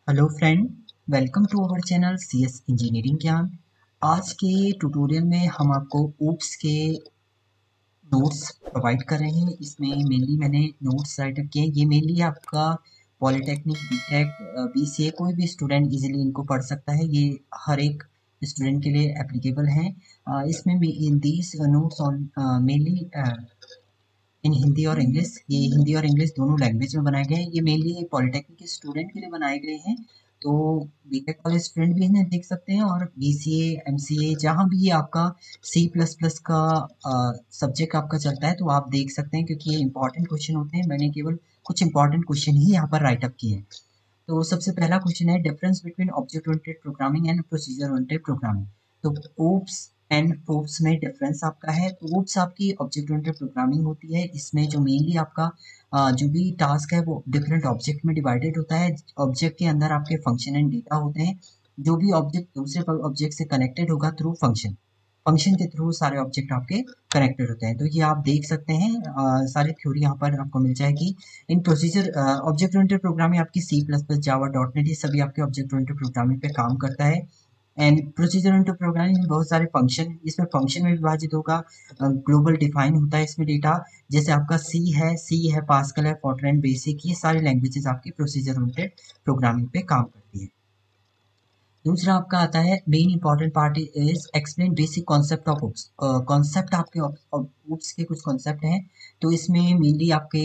Hello friend, welcome to our channel CS engineering Gyan. आज के tutorial में हम आपको ऊप्स के नोट्स प्रोवाइड कर रहे हैं। इसमें मेनली मैंने नोट्स राइट अप किए हैं। ये मेनली आपका पॉलिटेक्निक, बीटेक, बीसीए कोई भी स्टूडेंट इजीली इनको पढ़ सकता है। ये हर एक स्टूडेंट के लिए एप्लीकेबल हैं। इसमें in these notes on mainly इन हिंदी और इंग्लिश। ये हिंदी और इंग्लिश दोनों लैंग्वेज में बनाए गए हैं। ये मेनली पॉलिटेक्निक के स्टूडेंट के लिए बनाए गए हैं। तो बीटेक वाले स्टूडेंट भी इन्हें देख सकते हैं, और बीसीए, एमसीए, जहाँ भी ये आपका सी प्लस प्लस का सब्जेक्ट आपका चलता है तो आप देख सकते हैं, क्योंकि ये इंपॉर्टेंट क्वेश्चन होते हैं। मैंने केवल कुछ इंपॉर्टेंट क्वेश्चन ही यहाँ पर राइट अप किए हैं। तो सबसे पहला क्वेश्चन है, difference between object oriented programming and procedure oriented programming. तो ओप्स एंड ओप्स में डिफरेंस आपका है। तो ओप्स आपकी ऑब्जेक्ट ओरिएंटेड प्रोग्रामिंग होती है। इसमें जो मेनली आपका जो भी टास्क है वो डिफरेंट ऑब्जेक्ट में डिवाइडेड होता है। ऑब्जेक्ट के अंदर आपके फंक्शन एंड डेटा होते हैं। जो भी ऑब्जेक्ट दूसरे ऑब्जेक्ट से कनेक्टेड होगा थ्रू फंक्शन, फंक्शन के थ्रू सारे ऑब्जेक्ट आपके कनेक्टेड होते हैं। तो ये आप देख सकते हैं, सारी थ्योरी यहाँ पर आपको मिल जाएगी। इन प्रोसीजर ऑब्जेक्ट ओरिएंटेड प्रोग्रामिंग आपकी सी प्लस प्लस, जावा, डॉट नेट, ये सभी आपके ऑब्जेक्ट ओरिएंटेड प्रोग्रामिंग पे काम करता है। एंड प्रोसीजर ओरिएंटेड प्रोग्रामिंग में बहुत सारे फंक्शन, इसमें फंक्शन में विभाजित होगा। ग्लोबल डिफाइन होता है इसमें डेटा, जैसे आपका सी है, पास्कल है, फॉर्ट्रैन, बेसिक, ये सारी लैंग्वेजेस आपकी प्रोसीजर ओरिएंटेड प्रोग्रामिंग पे काम करती है। दूसरा आपका आता है, main important part is explain basic concept of OOPs. Concept आपके ओप्स के कुछ कॉन्सेप्ट हैं। तो इसमें मेनली आपके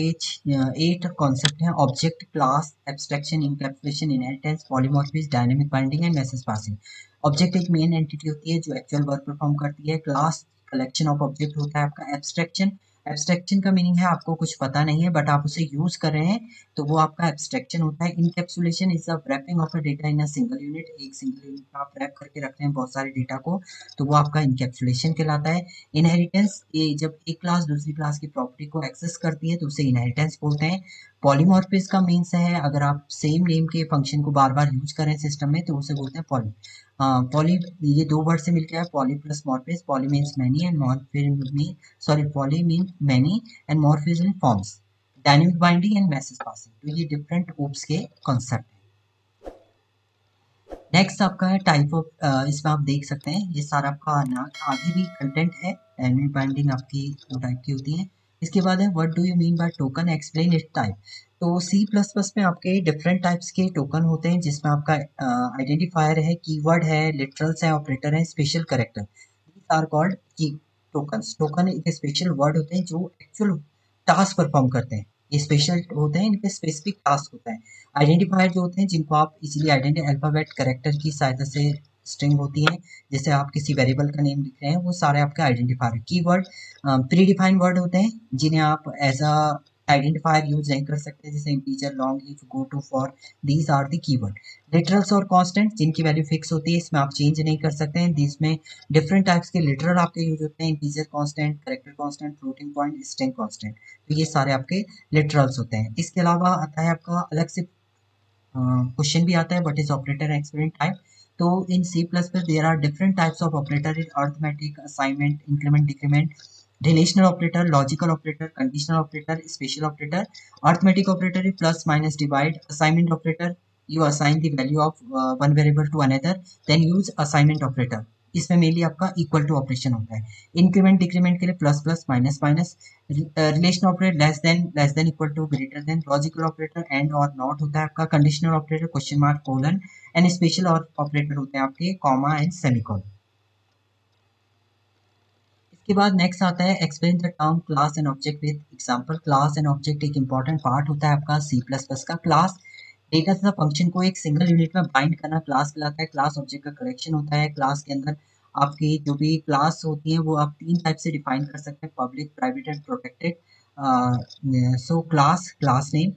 8 कॉन्सेप्ट हैं: object, class, abstraction, encapsulation, inheritance, polymorphism, dynamic binding and message passing. Object एक मेन एंटिटी होती है जो एक्चुअल वर्क परफॉर्म करती है। क्लास कलेक्शन ऑफ ऑब्जेक्ट होता है आपका। एब्स्ट्रैक्शन, एब्स्ट्रैक्शन का मीनिंग है आपको कुछ पता नहीं है बट आप उसे यूज कर रहे हैं, तो वो आपका एब्स्ट्रैक्शन होता है। Encapsulation is the wrapping of a data in a single unit. एक सिंगल यूनिट में आप रैप करके रखते हैं बहुत सारे डेटा को, तो वो आपका इनकैप्सुलेशन कहलाता है। इनहेरिटेंस, ये जब एक क्लास दूसरी क्लास की प्रॉपर्टी को एक्सेस करती है तो उसे इनहेरिटेंस बोलते हैं। पॉलीमॉर्फिज्म का मीन्स है अगर आप सेम नेम के फंक्शन को बार बार यूज करें सिस्टम में तो उसे बोलते हैं पॉली। पॉली, ये दो वर्ड से मिलकर है, poly plus morphism. Poly means many and morphism mean, sorry, poly mean many and morphism forms. Dynamic binding and message passing, तो ये डिफरेंट ओप्स के कॉन्सेप्ट हैं। नेक्स्ट आपका है टाइप ऑफ, इसमें आप देख सकते हैं ये सारा आपका ना आगे भी कंटेंट है। डायनेमिक बाइंडिंग आपकी दो टाइप की होती है। इसके बाद है, what do you mean by token, explain it type. तो सी प्लस प्लस में आपके डिफरेंट टाइप्स के टोकन होते हैं, जिसमें आपका आइडेंटिफायर है, कीवर्ड है, लिटरल्स है, ऑपरेटर है, special character. These are called key tokens. Token एक स्पेशल वर्ड होते हैं जो एक्चुअल टास्क परफॉर्म करते हैं। ये स्पेशल होते हैं, इनके स्पेसिफिक टास्क होता है। आइडेंटिफायर जो होते हैं जिनको आप इजीली आइडेंटिफाई, अल्फाबेट कैरेक्टर की सहायता से स्ट्रिंग होती है, जैसे आप किसी वेरिएबल का नेम लिख रहे हैं, वो सारे आपके identifier. Keyword pre defined word होते हैं जिन्हें आप एज अ आइडेंटिफायर यूज नहीं कर सकते, जैसे integer, long, if, go to, for. These are the keyword. Literals और कांस्टेंट जिनकी वैल्यू फिक्स होती है, इसमें आप चेंज नहीं कर सकते हैं। जिसमें डिफरेंट टाइप्स के लिटरल आपके यूज होते हैं: integer constant, character constant, floating point, string constant. तो ये सारे आपके लिटरल्स होते हैं। इसके अलावा आता है आपका अलग से क्वेश्चन भी आता है, what is operator experiment type. तो in C plus plus there are different types of operator in arithmetic, assignment, increment, decrement, relational operator, logical operator, conditional operator, special operator. Arithmetic operator is plus minus divide. Assignment operator, you assign the value of one variable to another, then use assignment operator। इसमें mainly आपका equal to operation होता है। Increment decrement के लिए plus plus, minus minus. Relation operator, less than, equal to, greater than. Logical operator and और not होता है आपका। Conditional operator question mark, colon. And special operator होते हैं आपके कॉमा एंड सेमीकोलन। इसके बाद नेक्स्ट आता है, explain the term class and object with example. Class and object एक इंपॉर्टेंट पार्ट होता है आपका सी प्लस प्लस का। क्लास डेटा तथा फंक्शन को एक सिंगल यूनिट में बाइंड करना क्लास कहलाता है। क्लास ऑब्जेक्ट का कलेक्शन होता है। क्लास के अंदर आपकी जो भी क्लास होती है वो आप 3 टाइप से डिफाइन कर सकते हैं: public, private and protected. So class, class name.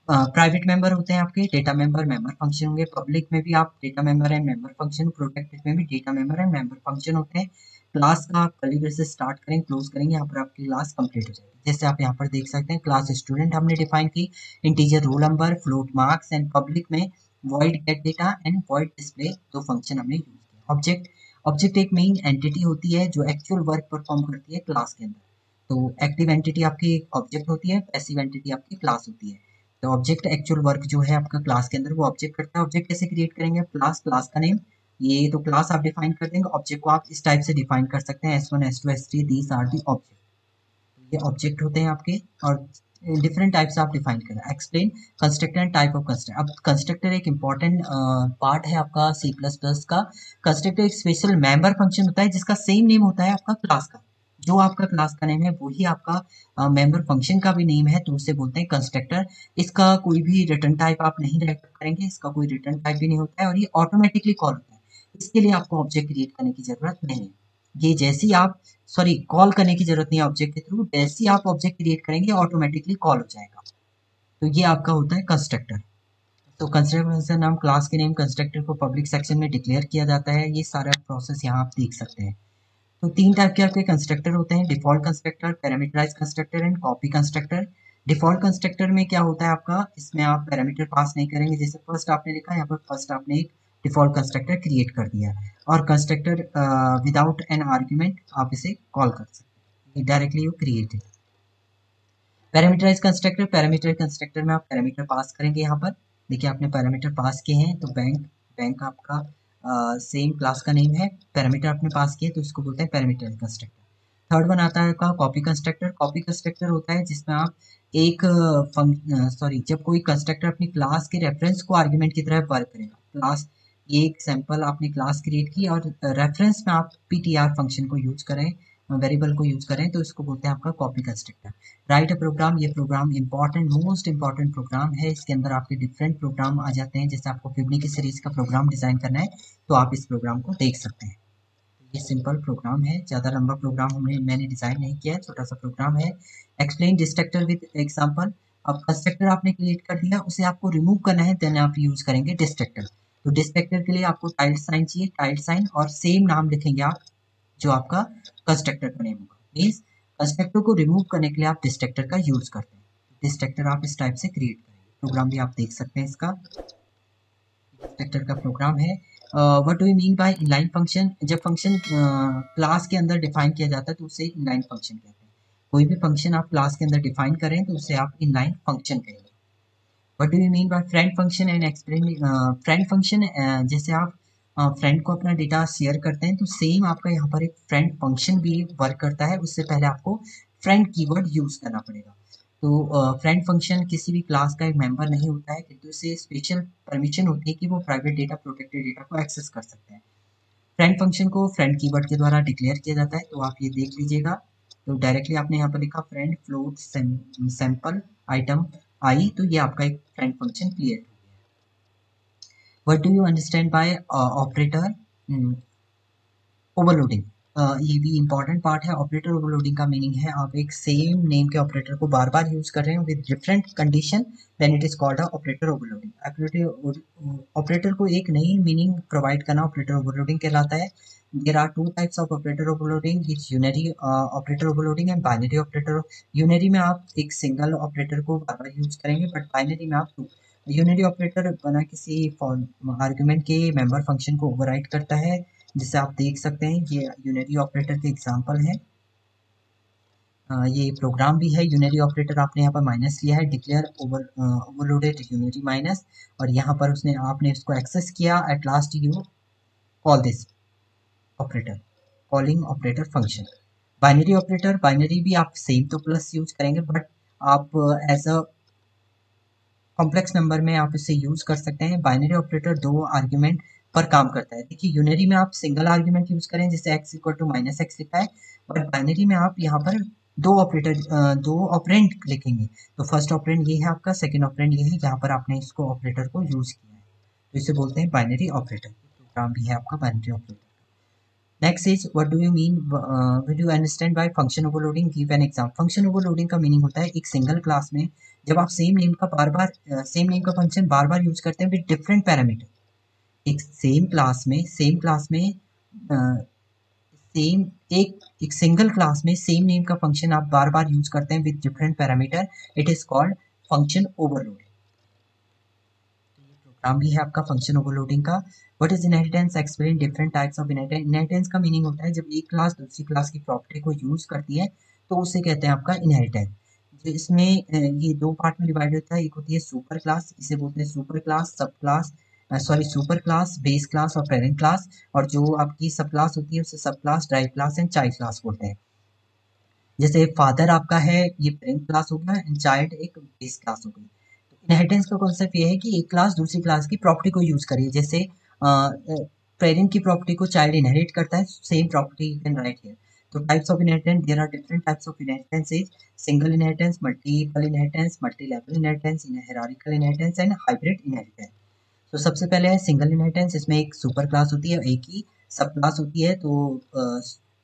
Private member होते हैं आपके, डेटा मेंबर, मेंबर फंक्शन होंगे। पब्लिक में भी आप data member and member function, protected में भी data member and member function होते हैं। क्लास का आप कर्ली ब्रेस से स्टार्ट करेंगे, क्लोज करेंगे, यहाँ पर आपकी क्लास कंप्लीट हो जाएगी। जैसे आप यहाँ पर देख सकते हैं, क्लास स्टूडेंट हमने डिफाइन की, integer roll number, float marks. And public में void get data and void display, दो फंक्शन हमने यूज किया। ऑब्जेक्ट, ऑब्जेक्ट एक मेन एंटिटी होती है जो एक्चुअल वर्क परफॉर्म करती है क्लास के अंदर। तो एक्टिव एंटिटी आपकी ऑब्जेक्ट होती है, पैसिव एंटिटी आपकी क्लास होती है। तो ऑब्जेक्ट एक्चुअल वर्क जो है आपका क्लास के अंदर वो ऑब्जेक्ट करता है। ऑब्जेक्ट कैसे क्रिएट करेंगे? क्लास का नेम, ये तो क्लास आप डिफाइन कर देंगे। ऑब्जेक्ट को आप इस टाइप से डिफाइन कर सकते हैं, S1 S2 S3, these are the object. ये ऑब्जेक्ट होते हैं आपके, और डिफरेंट टाइप से आप डिफाइन करें। Explain constructor and type of constructor. अब कंस्ट्रक्टर एक इंपॉर्टेंट पार्ट है आपका सी प्लस प्लस का। कंस्ट्रक्टर एक स्पेशल मेंबर फंक्शन होता है जिसका सेम नेम होता है आपका क्लास का। जो आपका क्लास का नेम है वही आपका मेंबर फंक्शन का भी नेम है, तो उसे बोलते हैं कंस्ट्रक्टर। इसका कोई भी रिटर्न टाइप आप नहीं रेफर करेंगे, इसका कोई रिटर्न टाइप भी नहीं होता है, और ये ऑटोमेटिकली कॉल होता है। इसके लिए आपको ऑब्जेक्ट क्रिएट करने की जरूरत नहीं है। ये जैसे ही आप कॉल करने की जरूरत नहीं है ऑब्जेक्ट के थ्रू, जैसे ही आप ऑब्जेक्ट क्रिएट करेंगे ऑटोमेटिकली कॉल हो जाएगा। तो ये आपका होता है कंस्ट्रक्टर। तो कंस्ट्रक्टर नाम क्लास के नेम कंस्ट्रक्टर को पब्लिक सेक्शन में डिक्लेयर किया जाता है। ये सारा प्रोसेस यहाँ आप देख सकते हैं। तो तीन टाइप के आपके कंस्ट्रक्टर होते हैं, default constructor, parameterize constructor and copy constructor. Default constructor में क्या होता है आपका, इसमें आप पैरामीटर पास नहीं करेंगे। जैसे फर्स्ट आपने लिखा, यहाँ पर फर्स्ट आपने एक डिफॉल्ट कंस्ट्रक्टर क्रिएट कर दिया, और कंस्ट्रक्टर विदाउट एन आर्ग्यूमेंट आप इसे कॉल कर सकते हैं, डायरेक्टली वो created. Parameterize constructor, parameter constructor में आप पैरामीटर पास करेंगे। यहाँ पर देखिए आपने पैरामीटर पास किए हैं, तो बैंक आपका सेम क्लास का नेम है, पैरामीटर आपने पास किए तो इसको बोलते हैं पैरामीटर कंस्ट्रक्टर। थर्ड वन आता है आपका कॉपी कंस्ट्रक्टर। कॉपी कंस्ट्रक्टर होता है जिसमें आप एक जब कोई कंस्ट्रक्टर अपनी क्लास के रेफरेंस को आर्ग्यूमेंट की तरह वर्क करेगा। क्लास, ये एक सैंपल आपने क्लास क्रिएट की और रेफरेंस में आप ptr फंक्शन को यूज करें, वेरिएबल को यूज करें, तो इसको बोलते हैं आपका copy constructor. Write a program, ये program important, most important program है। इसके अंदर आपके डिफरेंट प्रोग्राम आ जाते हैं। जैसे आपको फिबनी की सीरीज का प्रोग्राम डिजाइन करना है तो आप इस प्रोग्राम को देख सकते हैं। ये सिंपल प्रोग्राम है, ज़्यादा लंबा प्रोग्राम मैंने डिजाइन नहीं किया है, छोटा सा प्रोग्राम है। Explain destructor with example. अब कंस्ट्रक्टर आपने क्रिएट कर दिया, उसे आपको रिमूव करना है, देन आप यूज करेंगे डिस्ट्रक्टर। तो डिस्ट्रक्टर के लिए आपको टाइल्ड साइन चाहिए, टाइल्ड साइन और सेम नाम लिखेंगे आप जो आपका कंस्ट्रक्टर का नेम होगा। मीन्स कंस्ट्रक्टर को रिमूव करने के लिए आप डिस्ट्रक्टर का यूज करते हैं। डिस्ट्रक्टर आप इस टाइप से क्रिएट करेंगे। प्रोग्राम भी आप देख सकते हैं, इसका डिस्ट्रक्टर का प्रोग्राम है। What do you mean by inline function? जब फंक्शन क्लास के अंदर डिफाइन किया जाता है तो उसे इनलाइन फंक्शन कहते हैं। कोई भी फंक्शन आप क्लास के अंदर डिफाइन करें तो उसे आप इनलाइन फंक्शन कहेंगे। What do you mean by friend function and explain? Friend function, जैसे आप फ्रेंड को अपना डेटा शेयर करते हैं तो सेम आपका यहाँ पर एक फ्रेंड फंक्शन भी वर्क करता है। उससे पहले आपको फ्रेंड कीवर्ड यूज करना पड़ेगा। तो फ्रेंड फंक्शन किसी भी क्लास का एक मेंबर नहीं होता है, किंतु इसे स्पेशल परमिशन होती है कि वो प्राइवेट डेटा, प्रोटेक्टेड डेटा को एक्सेस कर सकते हैं। फ्रेंड फंक्शन को फ्रेंड कीवर्ड के द्वारा डिक्लेयर किया जाता है, तो आप ये देख लीजिएगा। तो डायरेक्टली आपने यहाँ पर लिखा फ्रेंड फ्लोट सैंपल आइटम आई, तो ये आपका एक फ्रेंड फंक्शन क्रिएट हो गया। What do you understand by operator overloading? ये भी इंपॉर्टेंट पार्ट है। ऑपरेटर ओवरलोडिंग का मीनिंग है आप एक सेम नेम के ऑपरेटर को बार बार यूज कर रहे हैं with different condition, then it is called a operator overloading. Operator को एक नई मीनिंग प्रोवाइड करना ऑपरेटर ओवरलोडिंग कहलाता है। There are two types of operator overloading, it's unary operator overloading and binary operator. Unary में आप एक सिंगल ऑपरेटर को बार बार यूज करेंगे, बट बाइनरी में आप टू। यूनरी ऑपरेटर बना किसी आर्गुमेंट के मेंबर फंक्शन को ओवरराइड करता है, जिसे आप देख सकते हैं। ये यूनरी ऑपरेटर के एग्जांपल है। ये प्रोग्राम भी है। यूनरी ऑपरेटर आपने यहाँ पर माइनस लिया है, डिक्लेयर ओवरलोडेड यूनरी माइनस, और यहाँ पर उसने आपने इसको एक्सेस किया। At last you call this operator, calling operator function. Binary operator, binary भी आप सेम तो प्लस यूज करेंगे, बट आप एज अ कॉम्प्लेक्स नंबर में आप इसे यूज कर सकते हैं। बाइनरी ऑपरेटर दो आर्ग्यूमेंट पर काम करता है। देखिए यूनरी में आप सिंगल आर्ग्यूमेंट यूज करें, जैसे x equal to minus x लिखा है, और बाइनरी में आप यहाँ पर दो ऑपरेंड लिखेंगे। तो फर्स्ट ऑपरेंड ये है आपका, सेकंड ऑपरेंड ये है, यहाँ पर आपने इसको ऑपरेटर को यूज किया है, तो इसे बोलते हैं बाइनरी ऑपरेटर। प्रोग्राम भी है आपका binary operator. Next is what do you mean, what do you understand by function overloading? Give an example. Function overloading का मीनिंग होता है एक सिंगल क्लास में जब आप सेम नेम का सेम नेम का फंक्शन बार बार यूज करते हैं विद डिफरेंट पैरामीटर। एक सेम क्लास में सेम एक सिंगल क्लास में सेम नेम का फंक्शन आप बार बार यूज करते हैं with different parameter, it is called function overloading. Program भी है आपका फंक्शन ओवरलोडिंग का। What is inheritance? Explain different types of inheritance. Inheritance का मीनिंग होता है जब एक क्लास दूसरी क्लास की प्रॉपर्टी को यूज करती है तो उसे कहते हैं आपका इनहेरिटेंस। तो इसमें ये दो पार्ट में डिवाइड होता है। एक होती है सुपर क्लास, इसे बोलते हैं सुपर क्लास, सब class, sorry super class, base class और पेरेंट क्लास। और जो आपकी सब क्लास होती है उसे सब class, drive class and child class बोलते हैं। जैसे फादर आपका है, ये पेरेंट क्लास हो गया, एंड चाइल्ड एक बेस क्लास हो गई। तो इनहेरिटेंस का कॉन्सेप्ट ये है कि एक क्लास दूसरी क्लास की प्रॉपर्टी को यूज करिए। जैसे पेरेंट की प्रॉपर्टी को चाइल्ड इनहेरिट करता है, same property you can write here. तो types of inheritance, there are different types of inheritance is single inheritance, multiple inheritance, multi level inheritance, hierarchical inheritance and hybrid inheritance. तो सबसे पहले है single inheritance. इसमें एक super class होती है, एक ही सब क्लास होती है। तो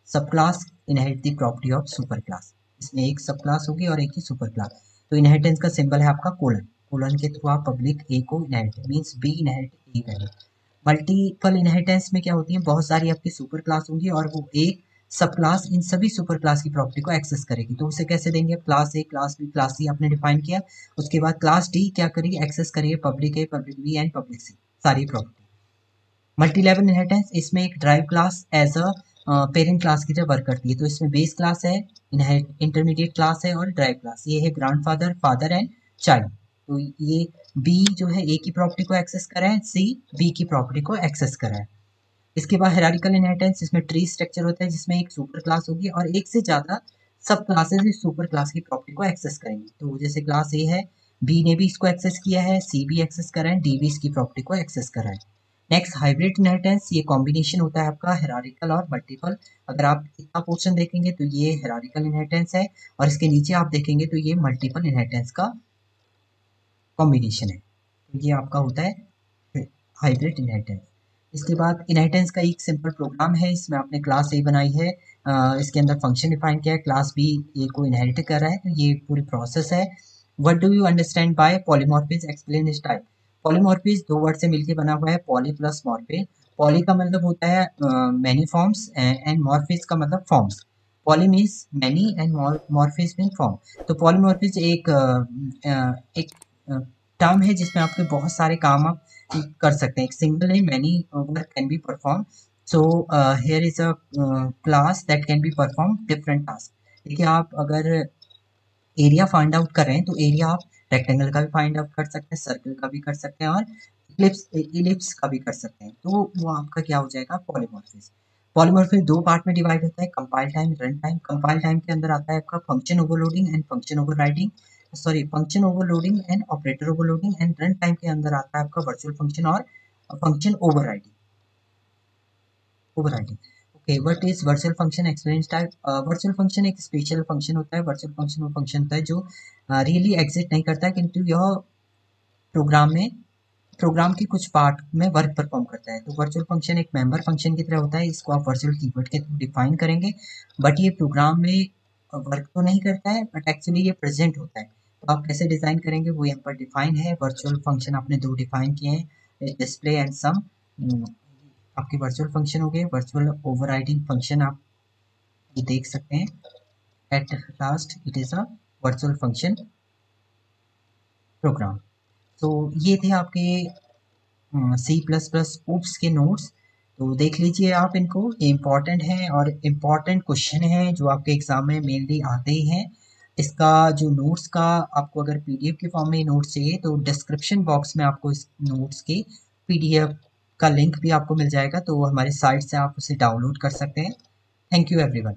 सब class inherit the property of super class. इसमें एक सब क्लास होगी और एक ही सुपर क्लास। तो इनहेरिटेंस का सिंबल है आपका कोलन। कोलन के थ्रू आप पब्लिक ए को इनहेरिट मीन्स बी इनहेरिट ए वैल्यू। मल्टीपल इनहेरिटेंस में क्या होती है, बहुत सारी आपकी सुपर क्लास होंगी और वो एक सब क्लास इन सभी सुपर क्लास की प्रॉपर्टी को एक्सेस करेगी। तो उसे कैसे देंगे, class A, class B, class C आपने डिफाइन किया। उसके बाद क्लास डी क्या करेगी, एक्सेस करेगी public A, public B and public C, सारी प्रॉपर्टी। मल्टी लेवल इनहेरिटेंस, इसमें एक drive class as a parent class की तरह वर्क करती है। तो इसमें बेस क्लास है, इंटरमीडिएट क्लास है और ड्राइव क्लास। ये है ग्रैंडफादर, फादर एंड चाइल्ड। तो ये बी जो है ए की प्रॉपर्टी को एक्सेस करा है, सी बी की प्रॉपर्टी को एक्सेस करा है। इसके बाद हायरार्किकल इनहेरिटेंस, इसमें ट्री स्ट्रक्चर होता है जिसमें एक सुपर क्लास होगी और एक से ज्यादा सब क्लासेस इस सुपर क्लास की प्रॉपर्टी को एक्सेस करेंगे। तो जैसे क्लास ए है, बी ने भी इसको एक्सेस किया है, सी भी एक्सेस करा है, डी भी इसकी प्रॉपर्टी को एक्सेस करा है। नेक्स्ट हाइब्रिड इनहेरिटेंस, ये कॉम्बिनेशन होता है आपका हायरार्किकल और मल्टीपल। अगर आप इतना पोर्शन देखेंगे तो ये हायरार्किकल इनहेरिटेंस है और इसके नीचे आप देखेंगे तो ये मल्टीपल इनहेरिटेंस का कॉम्बिनेशन है। तो ये आपका होता है हाइब्रिड इनहेरिटेंस। इसके बाद इनहेरिटेंस का एक सिंपल प्रोग्राम है। इसमें आपने क्लास ए बनाई है, इसके अंदर फंक्शन डिफाइन किया है, क्लास बी ए को इनहेरिट कर रहा है। तो ये पूरी प्रोसेस है। What do you understand by polymorphism, explain इस टाइप। पॉलीमॉर्फिज्म दो वर्ड से मिलकर बना हुआ है, पॉली प्लस मॉर्फे। पॉली का मतलब होता है मैनी फॉर्म्स एंड मॉर्फिज का मतलब forms. Poly means many and morphism mean form. तो पॉलीमॉर्फिज्म एक टर्म है जिसमें आपके बहुत सारे काम आप कर सकते हैं। एक सिंगल नहीं, many work can be perform. So here is a class that can be perform different task. देखिए, आप अगर एरिया फाइंड आउट कर रहे हैं तो एरिया आप रेक्टेंगल का भी फाइंड आउट कर सकते हैं, सर्कल का भी कर सकते हैं और इलिप्स का भी कर सकते हैं। तो वो आपका क्या हो जाएगा, पॉलीमॉर्फिज्म। पॉलीमॉर्फिज्म दो पार्ट में डिवाइड होता है, compile time, run time. Compile time के अंदर आता है आपका function overloading and function overriding, sorry function overloading and operator overloading. And run time के अंदर आता है आपका वर्चुअल फंक्शन और function overriding. Overriding okay, what is virtual function, explain type. Virtual function एक स्पेशल फंक्शन होता है। वर्चुअल फंक्शन वो फंक्शन होता है जो रियली एग्जिस्ट नहीं करता है, किंतु यह प्रोग्राम की कुछ पार्ट में वर्क परफॉर्म करता है। तो वर्चुअल फंक्शन एक मेंबर फंक्शन की तरह होता है। इसको आप वर्चुअल कीवर्ड के थ्रू डिफाइन करेंगे, बट ये प्रोग्राम में वर्क तो नहीं करता है, बट एक्चुअली ये प्रेजेंट होता है। तो आप कैसे डिजाइन करेंगे वो यहाँ पर डिफाइन है। वर्चुअल फंक्शन आपने दो डिफाइन किए हैं, डिस्प्ले एंड सम। आपके वर्चुअल फंक्शन हो गए। वर्चुअल ओवरराइडिंग फंक्शन आप ये देख सकते हैं। At last it is a virtual function program. तो ये थे आपके सी प्लस प्लस ओप्स के नोट्स। तो देख लीजिए आप इनको, ये इम्पॉर्टेंट हैं और इम्पॉर्टेंट क्वेश्चन हैं जो आपके एग्जाम में मेनली आते ही हैं। इसका जो नोट्स का आपको अगर पीडीएफ के फॉर्म में नोट्स चाहिए तो डिस्क्रिप्शन बॉक्स में आपको इस नोट्स की पीडीएफ का लिंक भी आपको मिल जाएगा। तो हमारे साइट से आप उसे डाउनलोड कर सकते हैं। Thank you everyone.